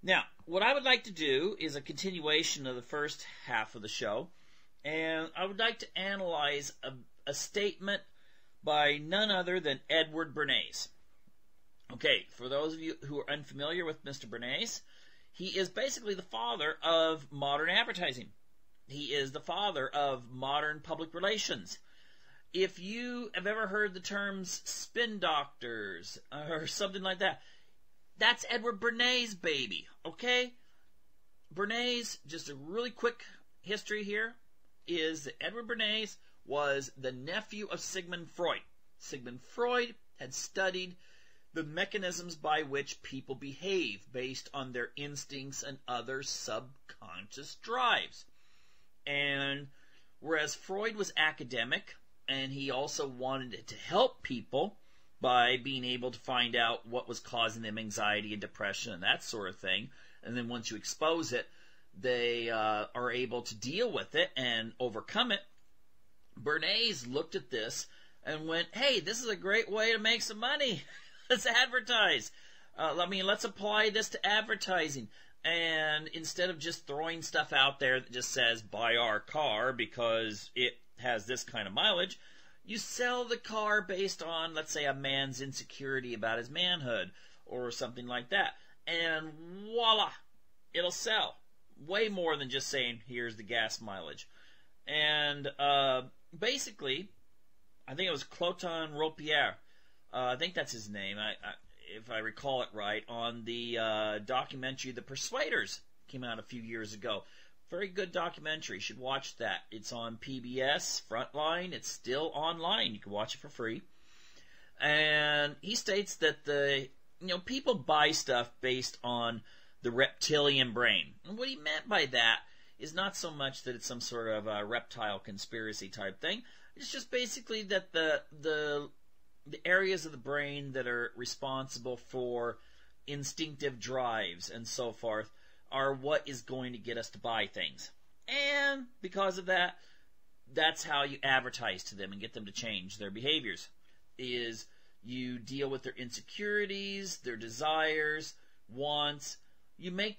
Now, what I would like to do is a continuation of the first half of the show, and I would like to analyze a statement by none other than Edward Bernays. Okay, for those of you who are unfamiliar with Mr. Bernays, he is basically the father of modern advertising. He is the father of modern public relations. If you have ever heard the terms spin doctors or something like that, that's Edward Bernays, baby, okay? Bernays, just a really quick history here, is that Edward Bernays was the nephew of Sigmund Freud. Sigmund Freud had studied the mechanisms by which people behave based on their instincts and other subconscious drives. And whereas Freud was academic, and he also wanted to help people by being able to find out what was causing them anxiety and depression and that sort of thing, and then once you expose it, they are able to deal with it and overcome it. Bernays looked at this and went, hey, this is a great way to make some money. Let's advertise. Let's apply this to advertising. And instead of just throwing stuff out there that just says, buy our car because it has this kind of mileage, you sell the car based on, let's say, a man's insecurity about his manhood or something like that. And voila, it'll sell. Way more than just saying, here's the gas mileage. And basically, I think it was Cloton Ropier, I think that's his name, if I recall it right, on the documentary The Persuaders, came out a few years ago. Very good documentary. You should watch that. It's on PBS, Frontline. It's still online. You can watch it for free. And he states that people buy stuff based on the reptilian brain. And what he meant by that is not so much that it's some sort of a reptile conspiracy type thing. It's just basically that the areas of the brain that are responsible for instinctive drives and so forth are what is going to get us to buy things. And because of that, that's how you advertise to them and get them to change their behaviors, is you deal with their insecurities, their desires, wants. You make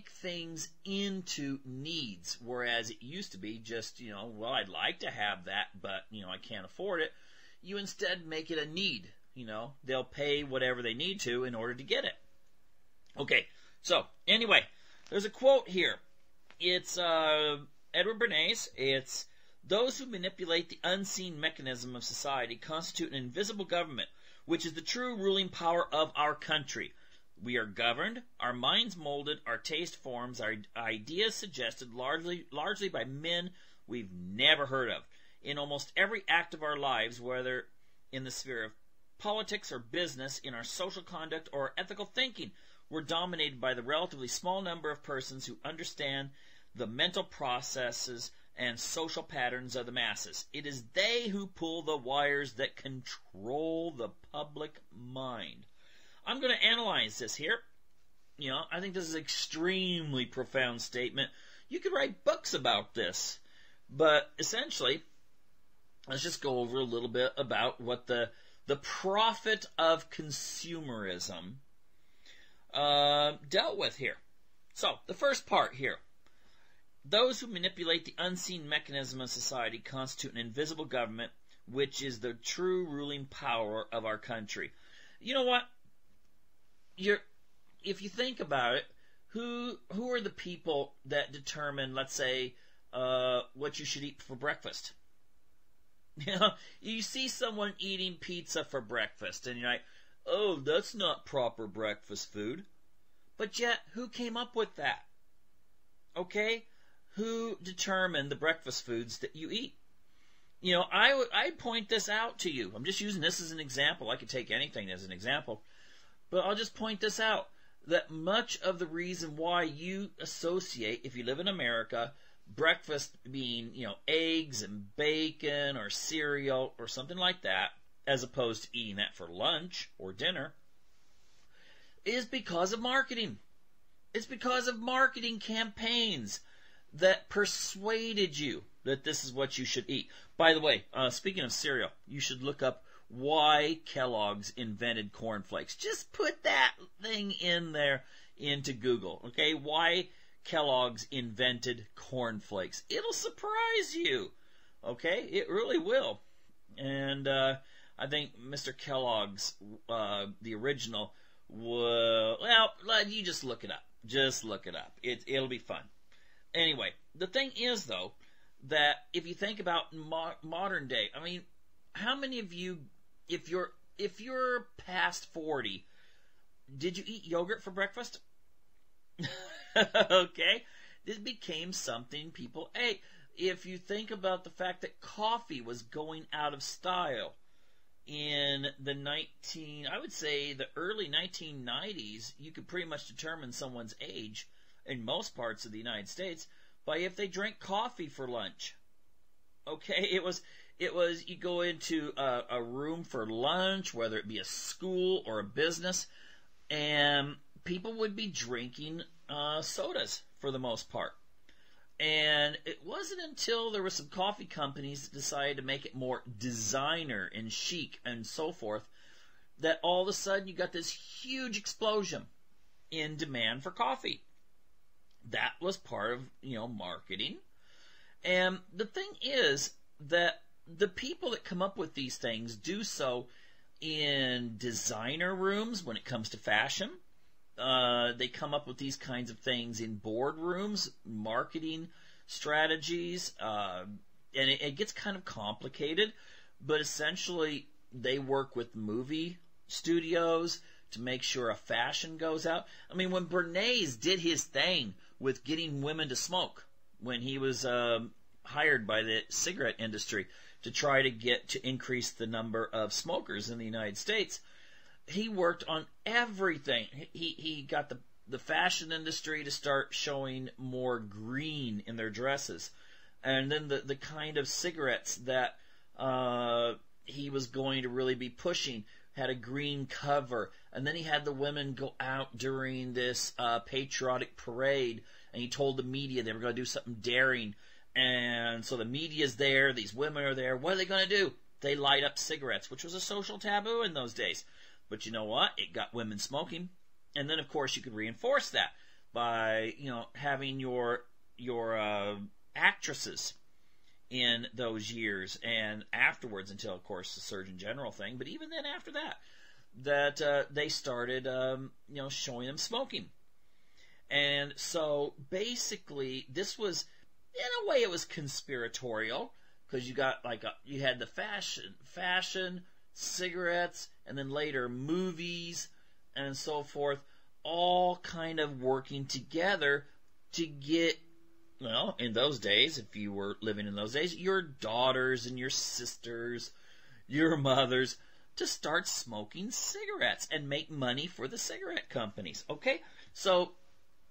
things into needs, whereas it used to be just, well, I'd like to have that, but, I can't afford it. You instead make it a need. They'll pay whatever they need to in order to get it. Okay, so anyway, there's a quote here. It's Edward Bernays. It's, those who manipulate the unseen mechanism of society constitute an invisible government, which is the true ruling power of our country. We are governed, our minds molded, our taste forms, our ideas suggested largely by men we've never heard of. In almost every act of our lives, whether in the sphere of politics or business, in our social conduct or ethical thinking, we're dominated by the relatively small number of persons who understand the mental processes and social patterns of the masses. It is they who pull the wires that control the public mind. I'm going to analyze this here. I think this is an extremely profound statement. You could write books about this. But essentially, let's just go over a little bit about what the profit of consumerism dealt with here. So, the first part here. Those who manipulate the unseen mechanism of society constitute an invisible government, which is the true ruling power of our country. You know what? If you think about it, who are the people that determine, let's say, what you should eat for breakfast? You see someone eating pizza for breakfast, and you're like, oh, that's not proper breakfast food. But yet, who came up with that? Okay? Who determined the breakfast foods that you eat? I'd point this out to you. I'm just using this as an example. I could take anything as an example. But I'll just point this out, that much of the reason why you associate, if you live in America, breakfast being, eggs and bacon or cereal or something like that, as opposed to eating that for lunch or dinner, is because of marketing. It's because of marketing campaigns that persuaded you that this is what you should eat. By the way, speaking of cereal, you should look up why Kellogg's invented cornflakes. Just put that thing in there into Google, okay? Why Kellogg's invented cornflakes. It'll surprise you, okay? It really will. And I think Mr. Kellogg's, the original, well, you just look it up. Just look it up. It'll be fun. Anyway, the thing is, though, that if you think about modern day, I mean, how many of you, if you're past 40, did you eat yogurt for breakfast? Okay? This became something people ate. If you think about the fact that coffee was going out of style in the I would say the early 1990s, you could pretty much determine someone's age in most parts of the United States by if they drank coffee for lunch. Okay, it was you go into a room for lunch, whether it be a school or a business, and people would be drinking sodas for the most part. And it wasn't until there were some coffee companies that decided to make it more designer and chic and so forth that all of a sudden you got this huge explosion in demand for coffee. That was part of, marketing. And the thing is that the people that come up with these things do so in designer rooms when it comes to fashion. They come up with these kinds of things in boardrooms, marketing strategies, and it gets kind of complicated, but essentially they work with movie studios to make sure a fashion goes out. I mean, when Bernays did his thing with getting women to smoke, when he was hired by the cigarette industry to try to increase the number of smokers in the United States, he worked on everything. He got the fashion industry to start showing more green in their dresses. And then the kind of cigarettes that he was going to really be pushing had a green cover. And then he had the women go out during this patriotic parade, and he told the media they were going to do something daring. And so the media's there, these women are there. What are they going to do? They light up cigarettes, which was a social taboo in those days. But you know what? It got women smoking. And then, of course, you could reinforce that by, having your actresses in those years and afterwards until, of course, the Surgeon General thing. But even then after that they started, showing them smoking. And so basically this was, in a way, it was conspiratorial because you had the fashion, cigarettes, and then later movies and so forth, all kind of working together to get, in those days, if you were living in those days, your daughters and your sisters, your mothers, to start smoking cigarettes and make money for the cigarette companies. Okay? So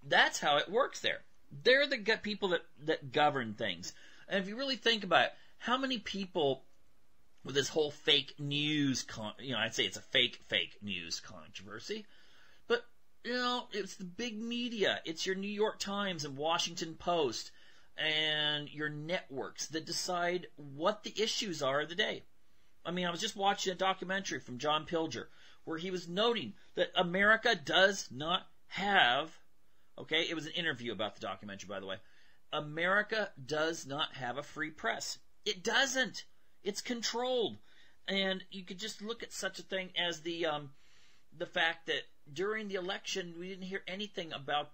that's how it works there. They're the people that govern things. And if you really think about it, how many people with this whole fake news, I'd say it's a fake news controversy, but, it's the big media. It's your New York Times and Washington Post and your networks that decide what the issues are of the day. I mean, I was just watching a documentary from John Pilger where he was noting that America does not have, it was an interview about the documentary, by the way. America does not have a free press. It doesn't. It's controlled. And you could just look at such a thing as the fact that during the election we didn't hear anything about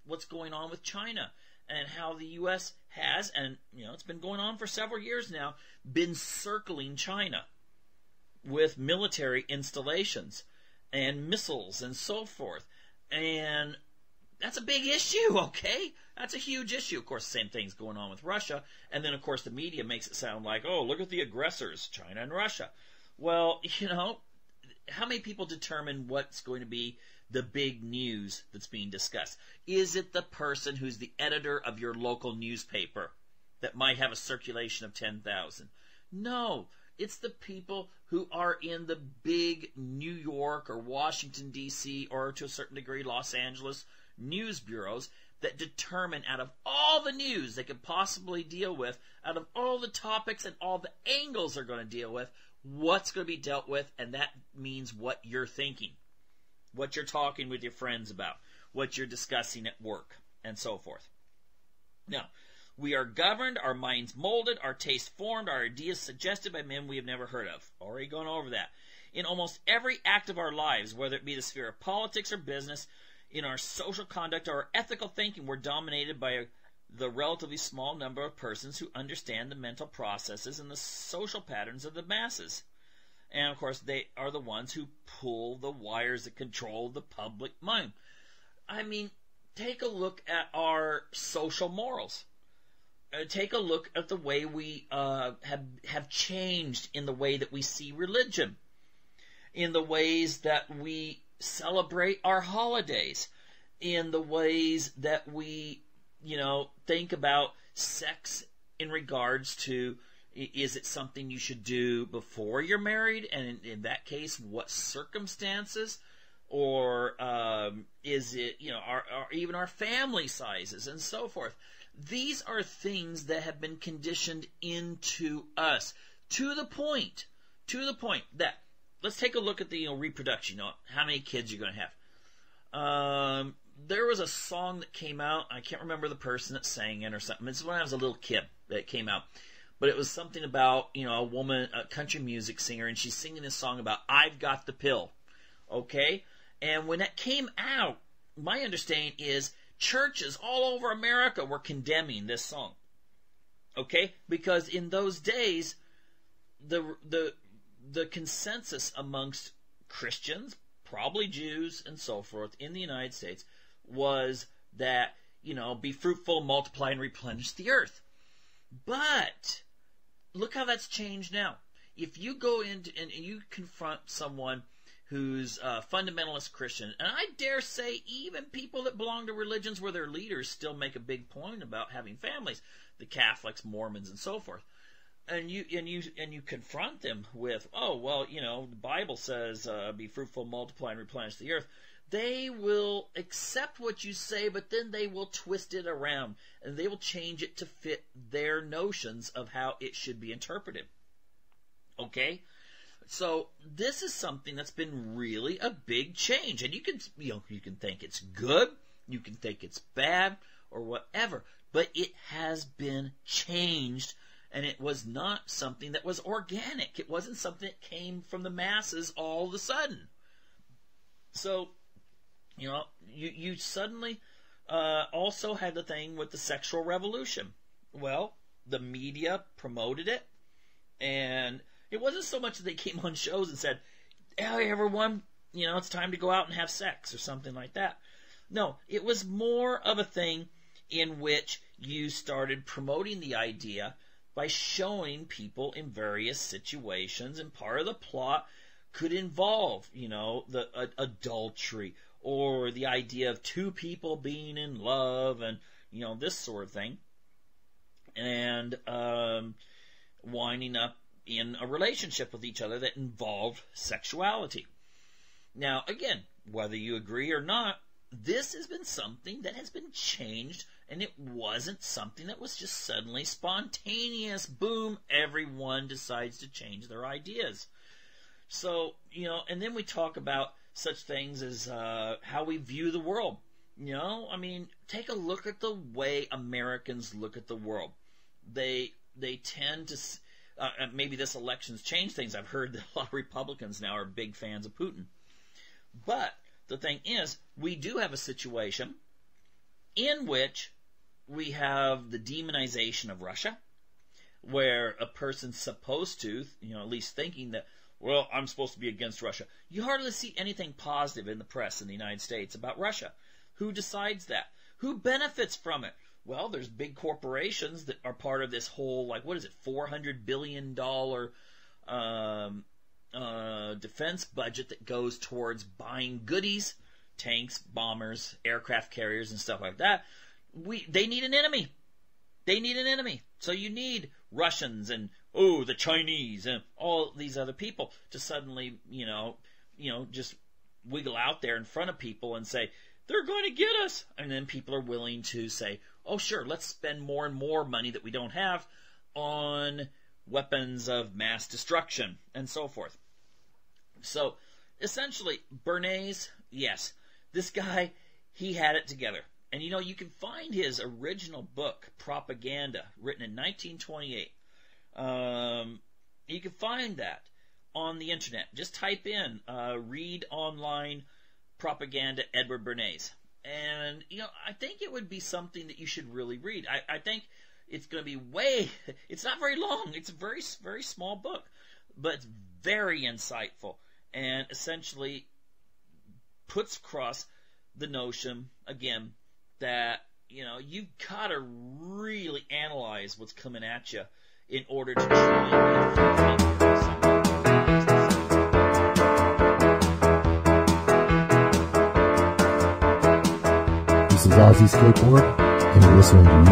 what's going on with China and how the U.S. has, and it's been going on for several years now, been circling China with military installations and missiles and so forth. And that's a big issue, okay? That's a huge issue. Of course, the same thing's going on with Russia. And then, of course, the media makes it sound like, oh, look at the aggressors, China and Russia. Well, how many people determine what's going to be the big news that's being discussed? Is it the person who's the editor of your local newspaper that might have a circulation of 10,000? No. It's the people who are in the big New York or Washington, D.C., or to a certain degree Los Angeles news bureaus that determine, out of all the news they could possibly deal with, out of all the topics and all the angles they're going to deal with, what's going to be dealt with, and that means what you're thinking, what you're talking with your friends about, what you're discussing at work, and so forth. Now, we are governed, our minds molded, our tastes formed, our ideas suggested by men we have never heard of. Already gone over that. In almost every act of our lives, whether it be the sphere of politics or business, in our social conduct or our ethical thinking, we're dominated by the relatively small number of persons who understand the mental processes and the social patterns of the masses. And, of course, they are the ones who pull the wires that control the public mind. I mean, take a look at our social morals. Take a look at the way we have changed in the way that we see religion, in the ways that we celebrate our holidays, in the ways that we, think about sex in regards to, is it something you should do before you're married? And in that case, what circumstances? Or is it, even our family sizes and so forth? These are things that have been conditioned into us to the point that, let's take a look at the reproduction, how many kids you're going to have. There was a song that came out, I can't remember the person that sang it or something. It's when I was a little kid that it came out. But it was something about, a woman, a country music singer, and she's singing this song about, I've got the pill. Okay? And when that came out, my understanding is churches all over America were condemning this song. Okay? Because in those days, the consensus amongst Christians, probably Jews and so forth, in the United States was that, be fruitful, multiply, and replenish the earth. But look how that's changed now. If you go into and you confront someone who's a fundamentalist Christian, and I dare say even people that belong to religions where their leaders still make a big point about having families, the Catholics, Mormons, and so forth, and you confront them with, the Bible says, be fruitful, multiply, and replenish the earth. They will accept what you say, but then they will twist it around, and they will change it to fit their notions of how it should be interpreted. Okay? So this is something that's been really a big change, and you can think it's good, you can think it's bad, or whatever, but it has been changed, and it was not something that was organic. It wasn't something that came from the masses all of a sudden. So, you suddenly also had the thing with the sexual revolution. Well, the media promoted it, and it wasn't so much that they came on shows and said, hey, everyone, it's time to go out and have sex or something like that. No, it was more of a thing in which you started promoting the idea by showing people in various situations, and part of the plot could involve, the adultery, or the idea of two people being in love, and, this sort of thing, and winding up in a relationship with each other that involved sexuality. Now, again, whether you agree or not, this has been something that has been changed, and it wasn't something that was just suddenly spontaneous. Boom, everyone decides to change their ideas. So, and then we talk about such things as how we view the world. Take a look at the way Americans look at the world. They tend to, maybe this election's changed things. I've heard that a lot of Republicans now are big fans of Putin. But the thing is, we do have a situation in which we have the demonization of Russia, where a person's supposed to, at least thinking that, well, I'm supposed to be against Russia. You hardly see anything positive in the press in the United States about Russia. Who decides that? Who benefits from it? Well, there's big corporations that are part of this whole, $400 billion defense budget that goes towards buying goodies, tanks, bombers, aircraft carriers, and stuff like that. They need an enemy. They need an enemy. So you need Russians and, the Chinese and all these other people to suddenly, just wiggle out there in front of people and say, they're going to get us. And then people are willing to say, oh, sure, let's spend more and more money that we don't have on weapons of mass destruction, and so forth. So, essentially, Bernays, yes, this guy, he had it together. And you can find his original book, Propaganda, written in 1928. You can find that on the internet. Just type in, read online Propaganda, Edward Bernays. And, I think it would be something that you should really read. I think it's going to be it's not very long. It's a very, very small book, but it's very insightful and essentially puts across the notion, again, that, you've got to really analyze what's coming at you in order to truly This is Ozzy Skateboard, and you're listening to